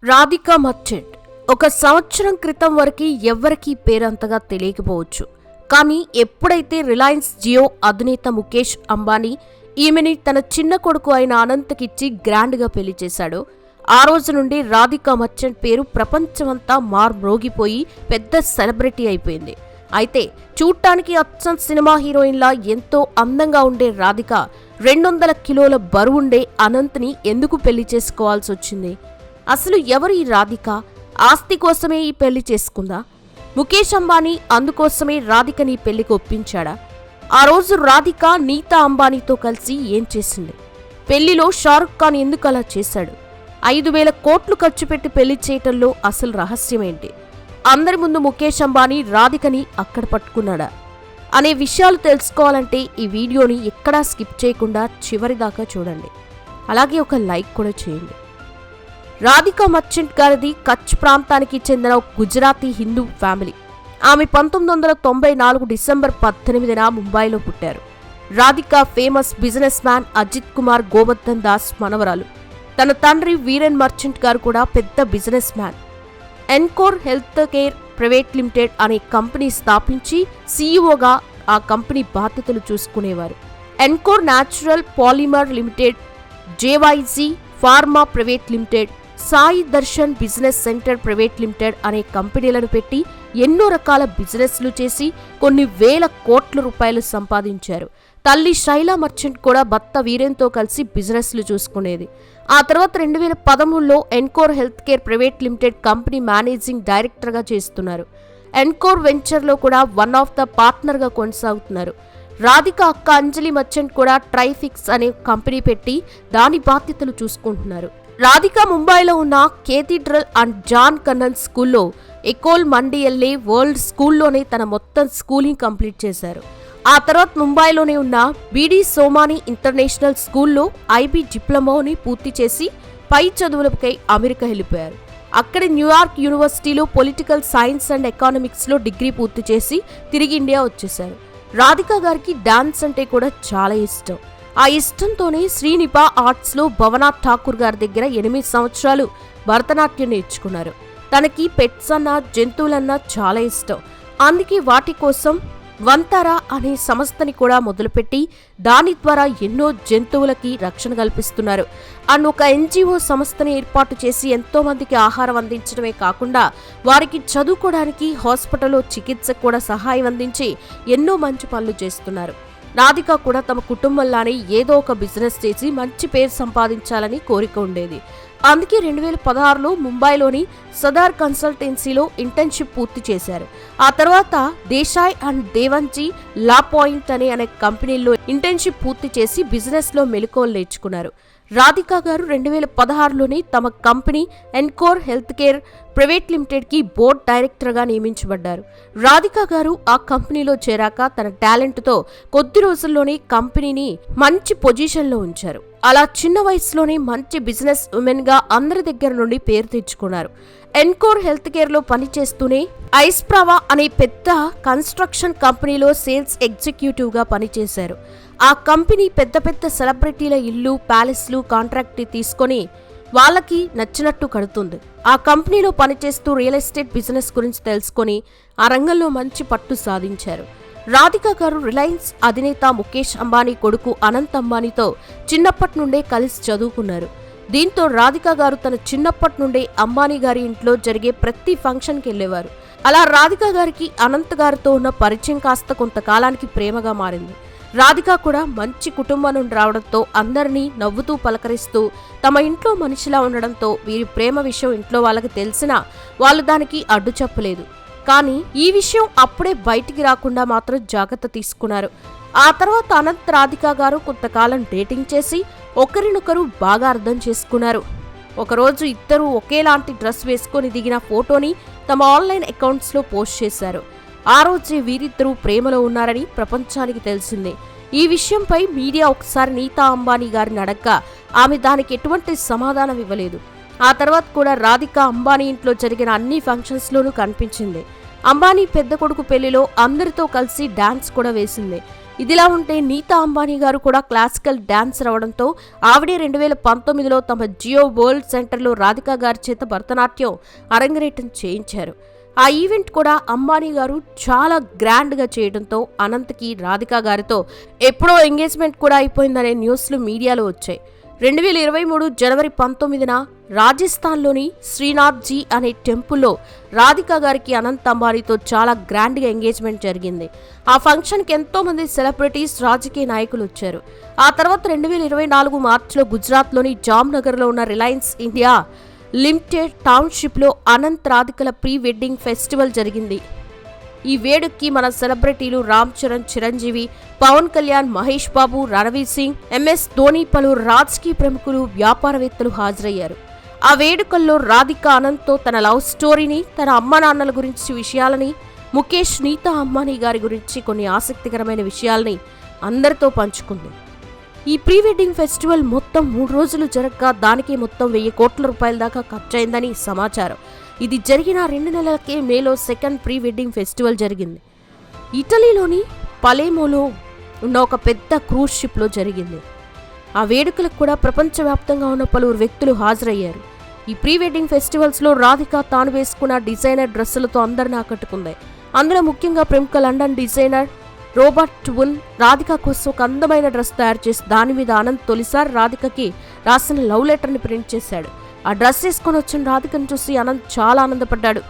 Radhika merchant ఒక సంవత్సరం క్రితం వరకు ఎవ్వరికీ పేరంతగా తెలియకపోవచ్చు. కానీ ఎప్పుడైతే రిలయన్స్ జియో అధినేత ముఖేష్ అంబానీ ఈమెని తన చిన్న కొడుకు అయిన అనంత్కిచ్చి గ్రాండ్గా పెళ్లి చేశాడో ఆ రోజు నుండి రాధికా మర్చెంట్ పేరు ప్రపంచమంతా మార్మ్రోగిపోయి పెద్ద సెలబ్రిటీ అయిపోయింది. అయితే చూడ్డానికి అచ్చం సినిమా హీరోయిన్లా ఎంతో అందంగా ఉండే రాధిక 200 కిలోల బరువుండే అనంత్ని ఎందుకు పెళ్లి చేసుకోవాల్సి వచ్చింది? అసలు ఎవరు ఈ రాధిక? ఆస్తి కోసమే ఈ పెళ్లి చేసుకుందా? ముఖేష్ అంబానీ అందుకోసమే రాధికని పెళ్లికి ఒప్పించాడా? ఆ రోజు రాధిక నీతా అంబానీతో కలిసి ఏం చేసింది? పెళ్లిలో షారుఖ్ ఖాన్ ఎందుకు అలా చేశాడు? 5,000 కోట్లు ఖర్చు పెట్టి పెళ్లి చేయటంలో అసలు రహస్యమేంటి? అందరి ముందు ముఖేష్ అంబానీ రాధికని అక్కడ పట్టుకున్నాడా అనే విషయాలు తెలుసుకోవాలంటే ఈ వీడియోని ఎక్కడా స్కిప్ చేయకుండా చివరిదాకా చూడండి. అలాగే ఒక లైక్ కూడా చేయండి. రాధికా మర్చెంట్ గారిది కచ్ ప్రాంతానికి చెందిన గుజరాతీ హిందూ ఫ్యామిలీ. ఆమె 1994 డిసెంబర్ 18న ముంబైలో పుట్టారు. Radhika famous businessman Ajit Kumar Govardhan Das మనవరాలు. తన తండ్రి వీరెన్ మర్చెంట్ గారు కూడా పెద్ద businessman. Encore health care private limited అనే కంపెనీ స్థాపించి సీఈఓగా ఆ కంపెనీ బాధ్యతలు చూసుకునేవారు. Encore natural polymer limited, JYG pharma private limited, Sai Darshan business centre private limited అనే కంపెనీలను పెట్టి ఎన్నో రకాల బిజినెస్లు చేసి కొన్ని వేల కోట్ల రూపాయలు సంపాదించారు. తల్లి శైలా మర్చెంట్ కూడా భర్త వీరెన్తో కలిసి బిజినెస్లు చూసుకునేది. ఆ తర్వాత 2013లో Encore health care private limited company managing డైరెక్టర్గా చేస్తున్నారు. ఎన్కోర్ వెంచర్లో కూడా వన్ ఆఫ్ ద పార్ట్నర్గా కొనసాగుతున్నారు. రాధిక అక్క అంజలి మర్చెంట్ కూడా ట్రైఫిక్స్ అనే కంపెనీ పెట్టి దాని బాధ్యతలు చూసుకుంటున్నారు. రాధిక ముంబైలో ఉన్న కేథీడ్రల్ అండ్ జాన్ కన్నన్ స్కూల్లో ఎకోల్ మండియల్లే వరల్డ్ స్కూల్లోనే తన మొత్తం స్కూలింగ్ కంప్లీట్ చేశారు. ఆ తర్వాత ముంబైలోనే ఉన్న బీడీ సోమాని ఇంటర్నేషనల్ స్కూల్లో ఐబీ డిప్లొమాని పూర్తి చేసి పై చదువులపై అమెరికా వెళ్ళిపోయారు. అక్కడి న్యూయార్క్ యూనివర్సిటీలో పొలిటికల్ సైన్స్ అండ్ ఎకానమిక్స్లో డిగ్రీ పూర్తి చేసి తిరిగి ఇండియా వచ్చేశారు. రాధిక గారికి డాన్స్ అంటే కూడా చాలా ఇష్టం. ఆ ఇష్టంతోనే శ్రీనిపా ఆర్ట్స్లో భవనాథ్ ఠాకూర్ గారి దగ్గర 8 సంవత్సరాలు భరతనాట్యం నేర్చుకున్నారు. తనకి పెట్స్ అన్నా జంతువులన్నా చాలా ఇష్టం. అందుకే వాటి కోసం వంతారా అనే సంస్థని కూడా మొదలుపెట్టి దాని ద్వారా ఎన్నో జంతువులకి రక్షణ కల్పిస్తున్నారు. అండ్ ఒక ఎన్జిఓ సంస్థని ఏర్పాటు చేసి ఎంతో మందికి ఆహారం అందించడమే కాకుండా వారికి చదువుకోవడానికి హాస్పిటల్లో చికిత్సకు కూడా సహాయం అందించి ఎన్నో మంచి పనులు చేస్తున్నారు. రాధిక కూడా తమ కుటుంబంలానే ఏదో ఒక బిజినెస్ చేసి మంచి పేరు సంపాదించాలని కోరిక ఉండేది. అందుకే 2016లో ముంబైలోని సదార్ కన్సల్టెన్సీలో ఇంటర్న్షిప్ పూర్తి చేశారు. ఆ తర్వాత దేశాయ్ అండ్ దేవంజీ లా పాయింట్ అనే కంపెనీల్లో ఇంటర్న్షిప్ పూర్తి చేసి బిజినెస్లో మెలకువలు నేర్చుకున్నారు. రాధిక గారు 2016లోనే తమ company encore health care private లిమిటెడ్కి బోర్డ్ డైరెక్టర్గా నియమించబడ్డారు. రాధిక గారు ఆ కంపెనీలో చేరాక తన టాలెంట్తో కొద్ది రోజుల్లోనే కంపెనీని మంచి పొజిషన్లో ఉంచారు. అలా చిన్న వయసులోనే మంచి బిజినెస్ ఉమెన్గా అందరి దగ్గర నుండి పేరు తెచ్చుకున్నారు. ఎన్కోర్ హెల్త్ కేర్లో పనిచేస్తూనే ఐస్ప్రావా అనే పెద్ద కన్స్ట్రక్షన్ కంపెనీలో సేల్స్ ఎగ్జిక్యూటివ్గా పనిచేశారు. ఆ కంపెనీ పెద్ద పెద్ద సెలబ్రిటీల ఇల్లు, ప్యాలెస్లు కాంట్రాక్ట్ తీసుకొని వాళ్ళకి నచ్చినట్టు కడుతుంది. ఆ కంపెనీలో పనిచేస్తూ రియల్ ఎస్టేట్ బిజినెస్ గురించి తెలుసుకొని ఆ రంగంలో మంచి పట్టు సాధించారు. రాధిక గారు రిలయన్స్ అధినేత ముఖేష్ అంబానీ కొడుకు అనంత్ అంబానీతో చిన్నప్పటి నుండే కలిసి చదువుకున్నారు. దీంతో రాధిక గారు తన చిన్నప్పటి నుండే అంబానీ గారి ఇంట్లో జరిగే ప్రతి ఫంక్షన్కి వెళ్లేవారు. అలా రాధిక గారికి అనంత్ గారితో ఉన్న పరిచయం కాస్త కొంతకాలానికి ప్రేమగా మారింది. రాధిక కూడా మంచి కుటుంబం నుండి రావడంతో అందరినీ నవ్వుతూ పలకరిస్తూ తమ ఇంట్లో మనిషిలా ఉండడంతో వీరి ప్రేమ విషయం ఇంట్లో వాళ్ళకి తెలిసినా వాళ్ళు దానికి అడ్డు చెప్పలేదు. కానీ ఈ విషయం అప్పుడే బయటికి రాకుండా మాత్రం జాగ్రత్త తీసుకున్నారు. ఆ తర్వాత అనంత్ రాధిక గారు కొంతకాలం డేటింగ్ చేసి ఒకరినొకరు బాగా అర్థం చేసుకున్నారు. ఒకరోజు ఇద్దరూ ఒకేలాంటి డ్రెస్ వేసుకొని దిగిన ఫోటోని తమ ఆన్లైన్ అకౌంట్స్లో పోస్ట్ చేశారు. ఆ రోజే వీరిద్దరూ ప్రేమలో ఉన్నారని ప్రపంచానికి తెలిసిందే. ఈ విషయంపై మీడియా ఒకసారి నీతా అంబానీ గారిని అడగ్గా ఆమె దానికి ఎటువంటి సమాధానం ఇవ్వలేదు. ఆ తర్వాత కూడా రాధిక అంబానీ ఇంట్లో జరిగిన అన్ని ఫంక్షన్స్లోనూ కనిపించింది. అంబానీ పెద్ద కొడుకు పెళ్లిలో అందరితో కలిసి డాన్స్ కూడా వేసింది. ఇదిలా ఉంటే నీతా అంబానీ గారు కూడా క్లాసికల్ డాన్సర్ అవడంతో ఆవిడే 2019లో తమ జియో వరల్డ్ సెంటర్లో రాధికా గారి చేత భరతనాట్యం అరంగేట్రం చేయించారు. ఆ ఈవెంట్ కూడా అంబానీ గారు చాలా గ్రాండ్గా చేయడంతో అనంత్కి రాధికా గారితో ఎప్పుడో ఎంగేజ్మెంట్ కూడా అయిపోయిందనే న్యూస్లు మీడియాలో వచ్చాయి. 2023 జనవరి 19న రాజస్థాన్లోని శ్రీనాథ్జీ అనే టెంపుల్లో రాధికా గారికి అనంత్ అంబానీతో చాలా గ్రాండ్గా ఎంగేజ్మెంట్ జరిగింది. ఆ ఫంక్షన్కి ఎంతో మంది సెలబ్రిటీస్, రాజకీయ నాయకులు వచ్చారు. ఆ తర్వాత 2024 మార్చిలో గుజరాత్లోని జామ్నగర్లో ఉన్న రిలయన్స్ ఇండియా లిమిటెడ్ టౌన్షిప్లో అనంత్ రాధికల ప్రీ వెడ్డింగ్ ఫెస్టివల్ జరిగింది. ఈ వేడుకకి మన సెలబ్రిటీలు రామ్ చరణ్, చిరంజీవి, పవన్ కళ్యాణ్, మహేష్ బాబు, రణవీర్ సింగ్, ఎంఎస్ ధోని, పలువురు రాజకీయ ప్రముఖులు, వ్యాపారవేత్తలు హాజరయ్యారు. ఆ వేడుకల్లో రాధిక అనంత్తో తన లవ్ స్టోరీని, తన అమ్మ నాన్నల గురించి విషయాలని, ముఖేష్, నీతా అంబానీ గారి గురించి కొన్ని ఆసక్తికరమైన విషయాల్ని అందరితో పంచుకుంది. ఈ ప్రీ వెడ్డింగ్ ఫెస్టివల్ మొత్తం 3 రోజులు జరగగా దానికి మొత్తం 1000 కోట్ల రూపాయల దాకా ఖర్చయిందని సమాచారం. ఇది జరిగిన 2 నెలలకే మేలో సెకండ్ ప్రీ వెడ్డింగ్ ఫెస్టివల్ జరిగింది. ఇటలీలోని పలేమోలో ఉన్న ఒక పెద్ద క్రూజ్ షిప్లో జరిగింది. ఆ వేడుకలకు కూడా ప్రపంచవ్యాప్తంగా ఉన్న పలువురు వ్యక్తులు హాజరయ్యారు. ఈ ప్రీ వెడ్డింగ్ ఫెస్టివల్స్లో రాధిక తాను వేసుకున్న డిజైనర్ డ్రెస్సులతో అందరిని ఆకట్టుకుంది. అందులో ముఖ్యంగా ప్రముఖ లండన్ డిజైనర్ రోబర్ట్ వున్ రాధిక కోసం ఒక అందమైన డ్రెస్ తయారు చేసి దాని మీద అనంత్ తొలిసారి రాధికకి రాసిన లవ్ లెటర్ని ప్రింట్ చేశాడు. ఆ డ్రెస్ వేసుకొని వచ్చిన రాధికను చూసి అనంత్ చాలా ఆనందపడ్డాడు.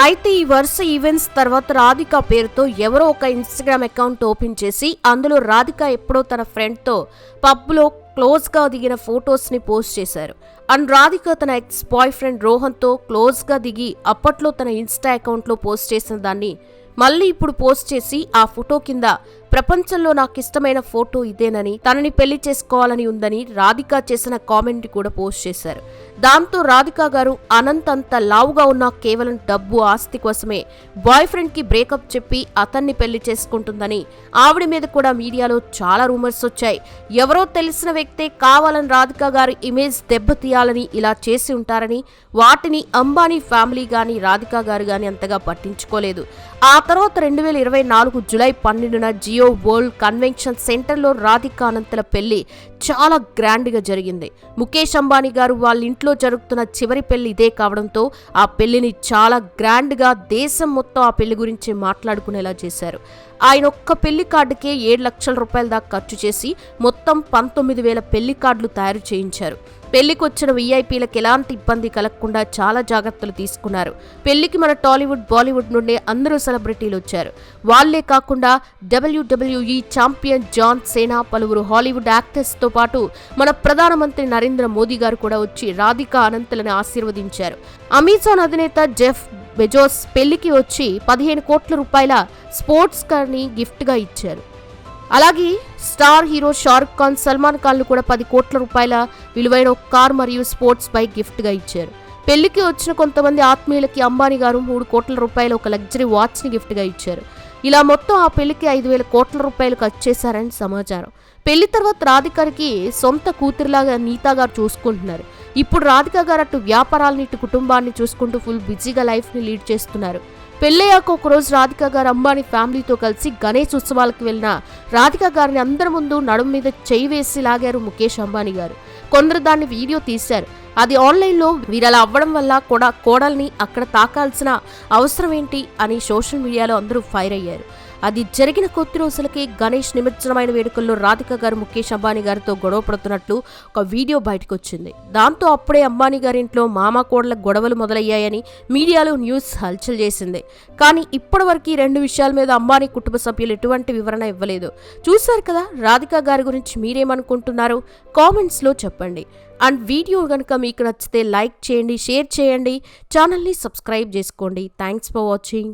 అయితే ఈ వరుస ఈవెంట్స్ తర్వాత రాధిక పేరుతో ఎవరో ఒక ఇన్స్టాగ్రామ్ అకౌంట్ ఓపెన్ చేసి అందులో రాధిక ఎప్పుడో తన ఫ్రెండ్తో పబ్లో క్లోజ్గా దిగిన ఫొటోస్ని పోస్ట్ చేశారు. అండ్ రాధిక తన ఎక్స్ బాయ్ ఫ్రెండ్ రోహన్తో క్లోజ్గా దిగి అప్పట్లో తన ఇన్స్టా అకౌంట్లో పోస్ట్ చేసిన దాన్ని మళ్ళీ ఇప్పుడు పోస్ట్ చేసి ఆ ఫోటో కింద ప్రపంచంలో నాకు ఇష్టమైన ఫోటో ఇదేనని, తనని పెళ్లి చేసుకోవాలని ఉందని రాధిక చేసిన కామెంట్ కూడా పోస్ట్ చేశారు. దాంతో రాధిక గారు అనంత్ అంత లావుగా ఉన్న కేవలం డబ్బు, ఆస్తి కోసమే బాయ్ ఫ్రెండ్ కి బ్రేకప్ చెప్పి అతన్ని పెళ్లి చేసుకుంటుందని ఆవిడ మీద కూడా మీడియాలో చాలా రూమర్స్ వచ్చాయి. ఎవరో తెలిసిన వ్యక్తే కావాలని రాధిక గారి ఇమేజ్ దెబ్బతీయాలని ఇలా చేసి ఉంటారని, వాటిని అంబానీ ఫ్యామిలీ గాని రాధిక గారు గాని అంతగా పట్టించుకోలేదు. ఆ తర్వాత 2024 జూలై 12న జియో వరల్డ్ కన్వెన్షన్ సెంటర్లో రాధిక అనంతుల పెళ్లి చాలా గ్రాండ్గా జరిగింది. ముఖేష్ అంబానీ గారు వాళ్ళ ఇంట్లో జరుగుతున్న చివరి పెళ్లి ఇదే కావడంతో ఆ పెళ్లిని చాలా గ్రాండ్గా దేశం మొత్తం ఆ పెళ్లి గురించి మాట్లాడుకునేలా చేశారు. ఆయన ఒక్క పెళ్లి కార్డుకే 7 లక్షల రూపాయల దాకా ఖర్చు చేసి మొత్తం 19,000 పెళ్లి కార్డులు తయారు చేయించారు. పెళ్లికి వచ్చిన వీఐపీలకు ఎలాంటి ఇబ్బంది కలగకుండా చాలా జాగ్రత్తలు తీసుకున్నారు. పెళ్లికి మన టాలీవుడ్, బాలీవుడ్ నుండి అందరూ సెలబ్రిటీలు వచ్చారు. వాళ్లే కాకుండా WWE ఛాంపియన్ జాన్ సేనా, పలువురు హాలీవుడ్ యాక్టర్స్తో పాటు మన ప్రధానమంత్రి నరేంద్ర మోదీ గారు కూడా వచ్చి రాధిక అనంతులను ఆశీర్వదించారు. అమెజాన్ అధినేత జెఫ్ బెజోస్ పెళ్లికి వచ్చి 15 కోట్ల రూపాయల స్పోర్ట్స్ కార్ని గిఫ్ట్గా ఇచ్చారు. అలాగే స్టార్ హీరో షారుఖ్ ఖాన్, సల్మాన్ ఖాన్లు కూడా 10 కోట్ల రూపాయల విలువైన ఒక కార్ మరియు స్పోర్ట్స్ బైక్ గిఫ్ట్గా ఇచ్చారు. పెళ్లికి వచ్చిన కొంతమంది ఆత్మీయులకి అంబానీ గారు 3 కోట్ల రూపాయల ఒక లగ్జరీ వాచ్ని గిఫ్ట్గా ఇచ్చారు. ఇలా మొత్తం ఆ పెళ్లికి 5,000 కోట్ల రూపాయలు ఖర్చు చేశారని సమాచారం. పెళ్లి తర్వాత రాధికకి సొంత కూతురులాగా నీతా గారు చూసుకుంటున్నారు. ఇప్పుడు రాధిక గారు అటు వ్యాపారాలని, ఇటు కుటుంబాన్ని చూసుకుంటూ ఫుల్ బిజీగా లైఫ్ని లీడ్ చేస్తున్నారు. పెళ్ళయ్యాక ఒకరోజు రాధిక గారు అంబానీ ఫ్యామిలీతో కలిసి గణేష్ ఉత్సవాలకు వెళ్ళిన రాధిక గారిని అందరి ముందు నడుము మీద చేయి వేసి లాగారు ముఖేష్ అంబానీ గారు. కొందరు దాన్ని వీడియో తీశారు. అది ఆన్లైన్లో వీరలా అవ్వడం వల్ల కూడా కోడల్ని అక్కడ తాకాల్సిన అవసరం ఏంటి అని సోషల్ మీడియాలో అందరూ ఫైర్ అయ్యారు. అది జరిగిన కొద్ది రోజులకి గణేష్ నిమజ్జనమైన వేడుకల్లో రాధిక గారు ముఖేష్ అంబానీ గారితో గొడవ పడుతున్నట్లు ఒక వీడియో బయటకు వచ్చింది. దాంతో అప్పుడే అంబానీ గారింట్లో మామ కోడల గొడవలు మొదలయ్యాయని మీడియాలో న్యూస్ హల్చల్ చేసింది. కానీ ఇప్పటివరకు ఈ 2 విషయాల మీద అంబానీ కుటుంబ సభ్యులు ఎటువంటి వివరణ ఇవ్వలేదు. చూశారు కదా, రాధిక గారి గురించి మీరేమనుకుంటున్నారు కామెంట్స్లో చెప్పండి. అండ్ వీడియో కనుక మీకు నచ్చితే లైక్ చేయండి, షేర్ చేయండి, ఛానల్ని సబ్స్క్రైబ్ చేసుకోండి. Thanks for watching.